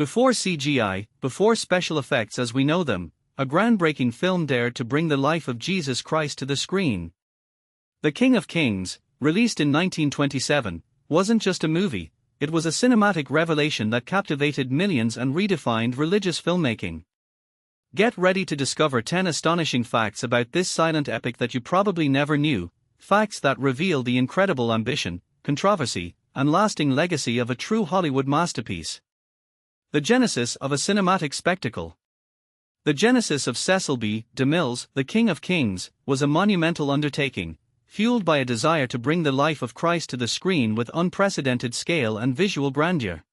Before CGI, before special effects as we know them, a groundbreaking film dared to bring the life of Jesus Christ to the screen. The King of Kings, released in 1927, wasn't just a movie, it was a cinematic revelation that captivated millions and redefined religious filmmaking. Get ready to discover 10 astonishing facts about this silent epic that you probably never knew, facts that reveal the incredible ambition, controversy, and lasting legacy of a true Hollywood masterpiece. The genesis of a cinematic spectacle. The genesis of Cecil B. DeMille's The King of Kings was a monumental undertaking, fueled by a desire to bring the life of Christ to the screen with unprecedented scale and visual grandeur.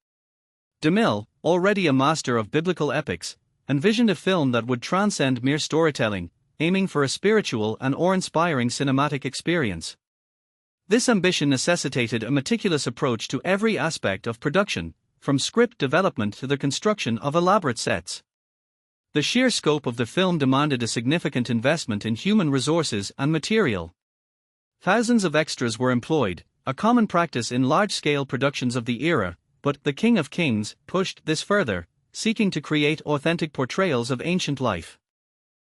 DeMille, already a master of biblical epics, envisioned a film that would transcend mere storytelling, aiming for a spiritual and awe-inspiring cinematic experience. This ambition necessitated a meticulous approach to every aspect of production, from script development to the construction of elaborate sets. The sheer scope of the film demanded a significant investment in human resources and material. Thousands of extras were employed, a common practice in large-scale productions of the era, but The King of Kings pushed this further, seeking to create authentic portrayals of ancient life.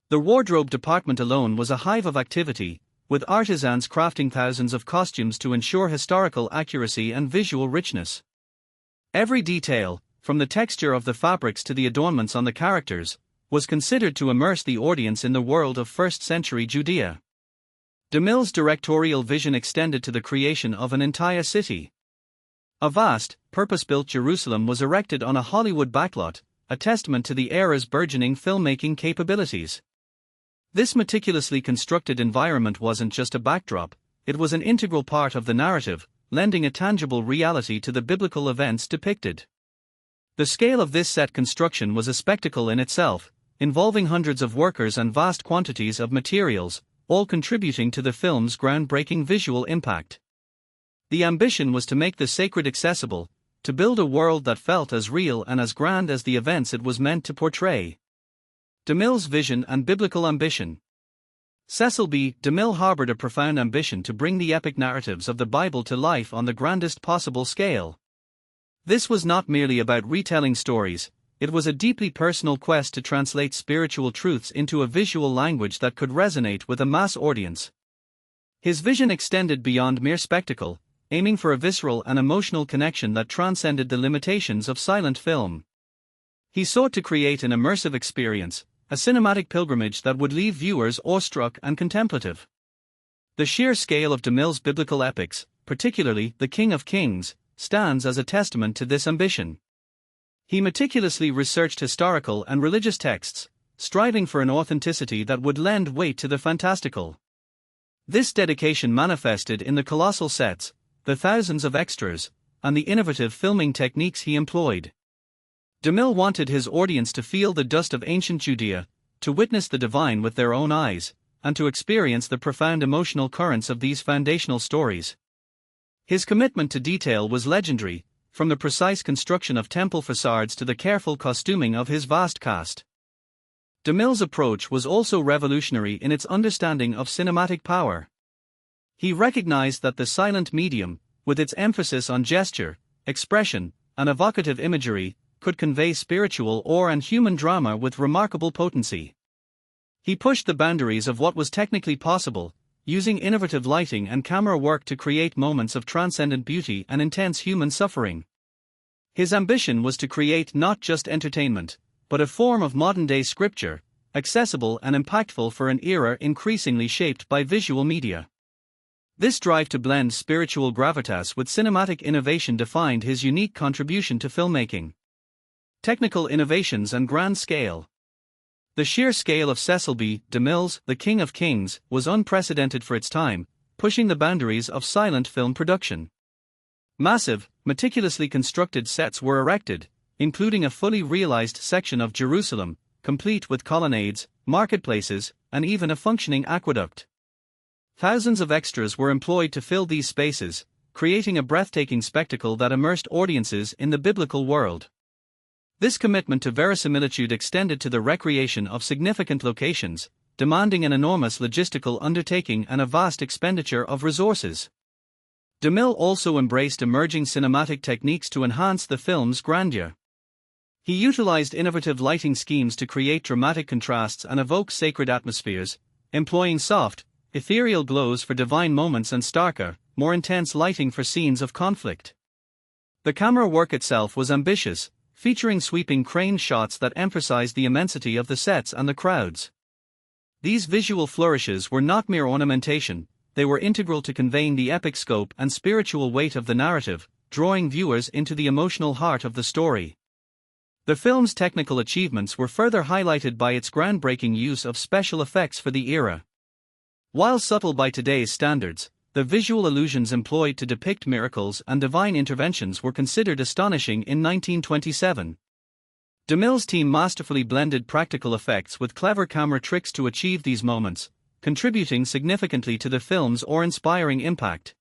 The wardrobe department alone was a hive of activity, with artisans crafting thousands of costumes to ensure historical accuracy and visual richness. Every detail, from the texture of the fabrics to the adornments on the characters, was considered to immerse the audience in the world of first-century Judea. DeMille's directorial vision extended to the creation of an entire city. A vast, purpose-built Jerusalem was erected on a Hollywood backlot, a testament to the era's burgeoning filmmaking capabilities. This meticulously constructed environment wasn't just a backdrop, it was an integral part of the narrative, lending a tangible reality to the biblical events depicted. The scale of this set construction was a spectacle in itself, involving hundreds of workers and vast quantities of materials, all contributing to the film's groundbreaking visual impact. The ambition was to make the sacred accessible, to build a world that felt as real and as grand as the events it was meant to portray. DeMille's vision and biblical ambition. Cecil B. DeMille harbored a profound ambition to bring the epic narratives of the Bible to life on the grandest possible scale. This was not merely about retelling stories, it was a deeply personal quest to translate spiritual truths into a visual language that could resonate with a mass audience. His vision extended beyond mere spectacle, aiming for a visceral and emotional connection that transcended the limitations of silent film. He sought to create an immersive experience, a cinematic pilgrimage that would leave viewers awestruck and contemplative. The sheer scale of DeMille's biblical epics, particularly The King of Kings, stands as a testament to this ambition. He meticulously researched historical and religious texts, striving for an authenticity that would lend weight to the fantastical. This dedication manifested in the colossal sets, the thousands of extras, and the innovative filming techniques he employed. DeMille wanted his audience to feel the dust of ancient Judea, to witness the divine with their own eyes, and to experience the profound emotional currents of these foundational stories. His commitment to detail was legendary, from the precise construction of temple facades to the careful costuming of his vast cast. DeMille's approach was also revolutionary in its understanding of cinematic power. He recognized that the silent medium, with its emphasis on gesture, expression, and evocative imagery, could convey spiritual awe and human drama with remarkable potency. He pushed the boundaries of what was technically possible, using innovative lighting and camera work to create moments of transcendent beauty and intense human suffering. His ambition was to create not just entertainment, but a form of modern-day scripture, accessible and impactful for an era increasingly shaped by visual media. This drive to blend spiritual gravitas with cinematic innovation defined his unique contribution to filmmaking. Technical innovations and grand scale. The sheer scale of Cecil B. DeMille's The King of Kings was unprecedented for its time, pushing the boundaries of silent film production. Massive, meticulously constructed sets were erected, including a fully realized section of Jerusalem, complete with colonnades, marketplaces, and even a functioning aqueduct. Thousands of extras were employed to fill these spaces, creating a breathtaking spectacle that immersed audiences in the biblical world. This commitment to verisimilitude extended to the recreation of significant locations, demanding an enormous logistical undertaking and a vast expenditure of resources. DeMille also embraced emerging cinematic techniques to enhance the film's grandeur. He utilized innovative lighting schemes to create dramatic contrasts and evoke sacred atmospheres, employing soft, ethereal glows for divine moments and starker, more intense lighting for scenes of conflict. The camera work itself was ambitious, featuring sweeping crane shots that emphasized the immensity of the sets and the crowds. These visual flourishes were not mere ornamentation, they were integral to conveying the epic scope and spiritual weight of the narrative, drawing viewers into the emotional heart of the story. The film's technical achievements were further highlighted by its groundbreaking use of special effects for the era. While subtle by today's standards, the visual illusions employed to depict miracles and divine interventions were considered astonishing in 1927. DeMille's team masterfully blended practical effects with clever camera tricks to achieve these moments, contributing significantly to the film's awe-inspiring impact.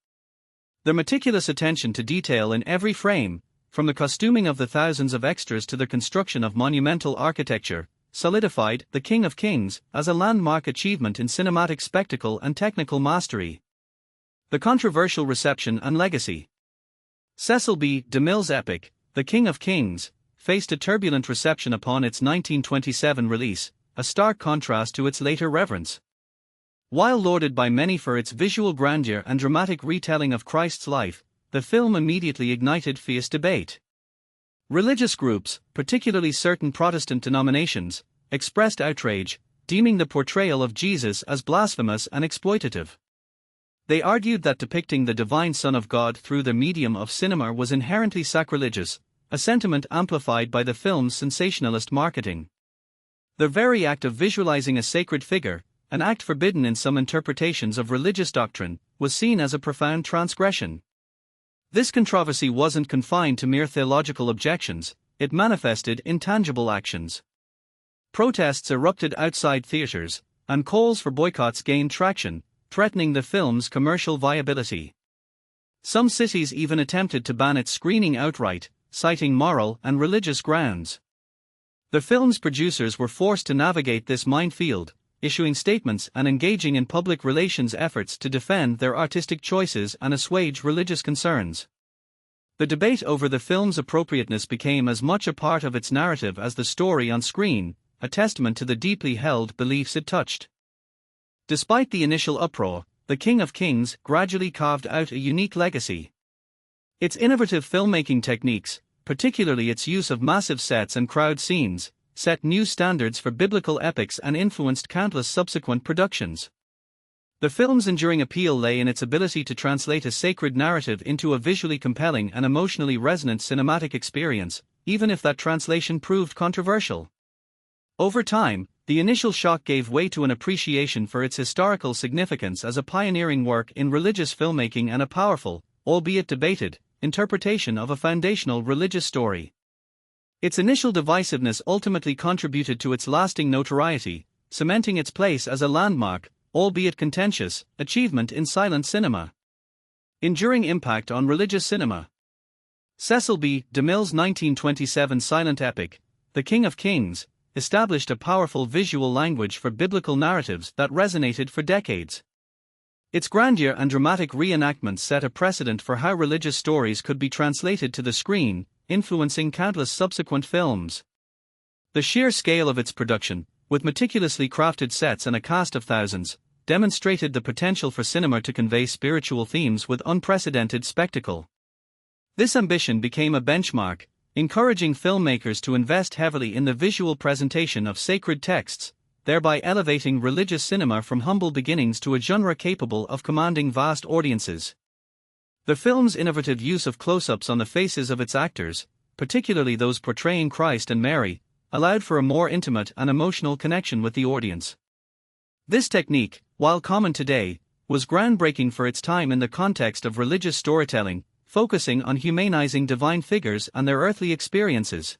Their meticulous attention to detail in every frame, from the costuming of the thousands of extras to the construction of monumental architecture, solidified The King of Kings as a landmark achievement in cinematic spectacle and technical mastery. The controversial reception and legacy. Cecil B. DeMille's epic, The King of Kings, faced a turbulent reception upon its 1927 release, a stark contrast to its later reverence. While lauded by many for its visual grandeur and dramatic retelling of Christ's life, the film immediately ignited fierce debate. Religious groups, particularly certain Protestant denominations, expressed outrage, deeming the portrayal of Jesus as blasphemous and exploitative. They argued that depicting the divine Son of God through the medium of cinema was inherently sacrilegious, a sentiment amplified by the film's sensationalist marketing. The very act of visualizing a sacred figure, an act forbidden in some interpretations of religious doctrine, was seen as a profound transgression. This controversy wasn't confined to mere theological objections, it manifested in tangible actions. Protests erupted outside theaters, and calls for boycotts gained traction, threatening the film's commercial viability. Some cities even attempted to ban its screening outright, citing moral and religious grounds. The film's producers were forced to navigate this minefield, issuing statements and engaging in public relations efforts to defend their artistic choices and assuage religious concerns. The debate over the film's appropriateness became as much a part of its narrative as the story on screen, a testament to the deeply held beliefs it touched. Despite the initial uproar, The King of Kings gradually carved out a unique legacy. Its innovative filmmaking techniques, particularly its use of massive sets and crowd scenes, set new standards for biblical epics and influenced countless subsequent productions. The film's enduring appeal lay in its ability to translate a sacred narrative into a visually compelling and emotionally resonant cinematic experience, even if that translation proved controversial. Over time, the initial shock gave way to an appreciation for its historical significance as a pioneering work in religious filmmaking and a powerful, albeit debated, interpretation of a foundational religious story. Its initial divisiveness ultimately contributed to its lasting notoriety, cementing its place as a landmark, albeit contentious, achievement in silent cinema. Enduring impact on religious cinema. Cecil B. DeMille's 1927 silent epic, The King of Kings, established a powerful visual language for biblical narratives that resonated for decades. Its grandeur and dramatic reenactments set a precedent for how religious stories could be translated to the screen, influencing countless subsequent films. The sheer scale of its production, with meticulously crafted sets and a cast of thousands, demonstrated the potential for cinema to convey spiritual themes with unprecedented spectacle. This ambition became a benchmark, encouraging filmmakers to invest heavily in the visual presentation of sacred texts, thereby elevating religious cinema from humble beginnings to a genre capable of commanding vast audiences. The film's innovative use of close-ups on the faces of its actors, particularly those portraying Christ and Mary, allowed for a more intimate and emotional connection with the audience. This technique, while common today, was groundbreaking for its time in the context of religious storytelling, focusing on humanizing divine figures and their earthly experiences.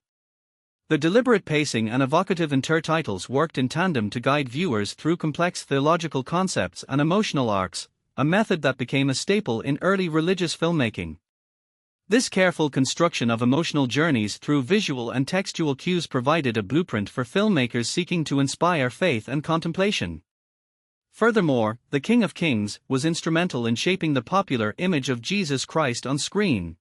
The deliberate pacing and evocative intertitles worked in tandem to guide viewers through complex theological concepts and emotional arcs, a method that became a staple in early religious filmmaking. This careful construction of emotional journeys through visual and textual cues provided a blueprint for filmmakers seeking to inspire faith and contemplation. Furthermore, The King of Kings was instrumental in shaping the popular image of Jesus Christ on screen.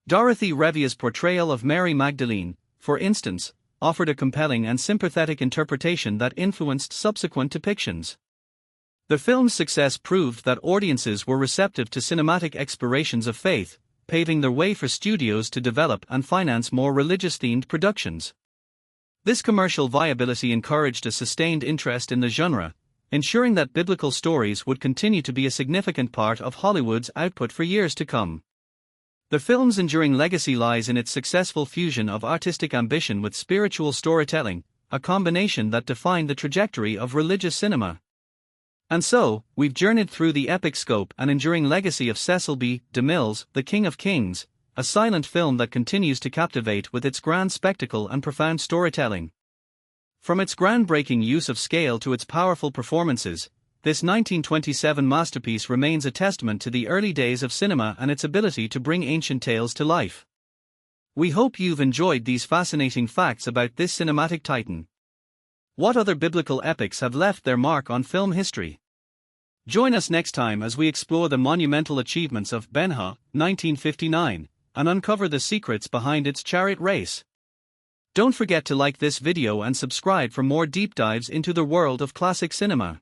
Dorothy Revia's portrayal of Mary Magdalene, for instance, offered a compelling and sympathetic interpretation that influenced subsequent depictions. The film's success proved that audiences were receptive to cinematic explorations of faith, paving the way for studios to develop and finance more religious-themed productions. This commercial viability encouraged a sustained interest in the genre, ensuring that biblical stories would continue to be a significant part of Hollywood's output for years to come. The film's enduring legacy lies in its successful fusion of artistic ambition with spiritual storytelling, a combination that defined the trajectory of religious cinema. And so, we've journeyed through the epic scope and enduring legacy of Cecil B. DeMille's The King of Kings, a silent film that continues to captivate with its grand spectacle and profound storytelling. From its groundbreaking use of scale to its powerful performances, this 1927 masterpiece remains a testament to the early days of cinema and its ability to bring ancient tales to life. We hope you've enjoyed these fascinating facts about this cinematic titan. What other biblical epics have left their mark on film history? Join us next time as we explore the monumental achievements of Ben-Hur, 1959, and uncover the secrets behind its chariot race. Don't forget to like this video and subscribe for more deep dives into the world of classic cinema.